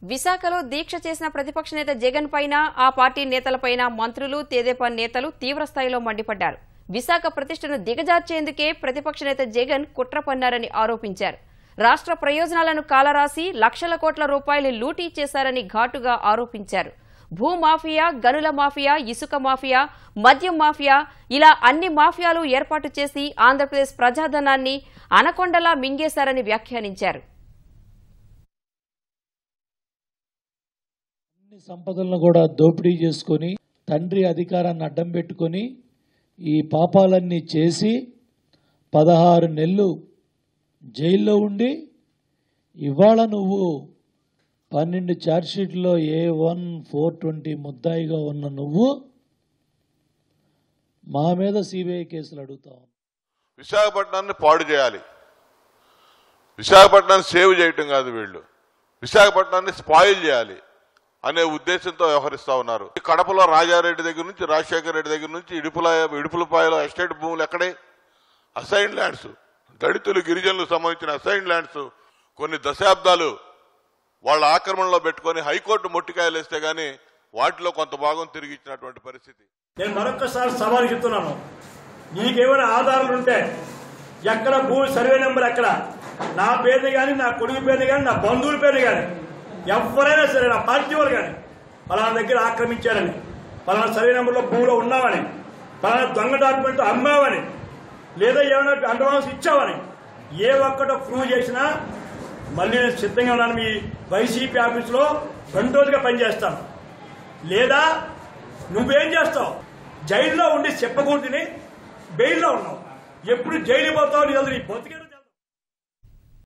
విశాఖలో దీక్ష చేసిన ప్రతిపక్ష నేత జగన్ పైన ఆ పార్టీ నేతలపైన మంత్రులు తెదేపా నేతలు తీవ్రస్థాయిలో మండిపడ్డారు. విశాఖ ప్రతిష్టను దిగజార్చేందుకే ప్రతిపక్ష నేత జగన్ కుట్ర పన్నారని ఆరోపించారు. రాష్ట్ర ప్రయోజనాలను కాలరాసి లక్షల కోట్ల రూపాయలు లూటీ చేశారని ఘాటుగా ఆరోపించారు. భూమాఫియా, గనుల మాఫియా, ఇసుక మాఫియా, మద్యం మాఫియా ఇలా అన్ని మాఫియాలు ఏర్పాటు చేసి ఆంధ్రప్రదేశ్ ప్రజాధనాన్ని అనకొండలా మింగేశారని వ్యాఖ్యానించారు. సంపదలను కూడా దోపిడీ చేసుకొని తండ్రి అధికారాన్ని అడ్డం పెట్టుకొని ఈ పాపాలన్నీ చేసి 16 నెలలు జైల్లో ఉండి ఇవాళ నువ్వు 12 ఛార్జ్షీట్లో A1 420 ముద్దాయిగా ఉన్న నువ్వు మా మీద సిబిఐ కేసులు అడుగుతావు. విశాఖపట్నాన్ని పాడు చేయాలి, విశాఖపట్నాన్ని సేవ్ చేయటం కాదు, వీళ్ళు విశాఖపట్నాన్ని స్పాయిల్ చేయాలి అనే ఉద్దేశంతో వ్యవహరిస్తా ఉన్నారు. కడపలో రాజారెడ్డి దగ్గర నుంచి రాజశేఖర రెడ్డి దగ్గర నుంచి ఇడుపులపాయలో ఎస్టేట్ భూములు ఎక్కడే అసైన్ ల్యాండ్స్, దళితులు గిరిజనులకు సంబంధించిన అసైన్ ల్యాండ్స్ కొన్ని దశాబ్దాలు వాళ్ళ ఆక్రమణలో పెట్టుకొని హైకోర్టు మొట్టికాయలు వేస్తే గానీ వాటిలో కొంత భాగం తిరిగి ఇచ్చినటువంటి పరిస్థితి. నేను మరొకసారి సవాల్ చెప్తున్నాను, నీకేమైనా ఆధారాలు ఉంటే ఎక్కడ భూమి సర్వే నెంబర్ ఎక్కడ నా పేరుని కానీ, నా కొడుకు పేరుని కానీ, నా బంధువుల పేరుని కానీ, ఎవరైనా సరే నా పార్టీ వాళ్ళు కానీ పలానా దగ్గర ఆక్రమించారని, పలానా సర్వే నెంబర్లో భూమిలో ఉన్నామని, పలానా దొంగ డాక్యుమెంట్ అమ్మావని, లేదా ఏమైనా అడ్వాన్స్ ఇచ్చావని ఏ ఒక్కటో ప్రూవ్ చేసినా మళ్ళీ నేను సిద్ధంగా ఉన్నాను. మీ వైసీపీ ఆఫీసులో 2 రోజులుగా పనిచేస్తాను. లేదా నువ్వేం చేస్తావు, జైల్లో ఉండి చెప్పకూడదని బెయిల్లో ఉన్నావు, ఎప్పుడు జైలు పోతావు, నీ బతికి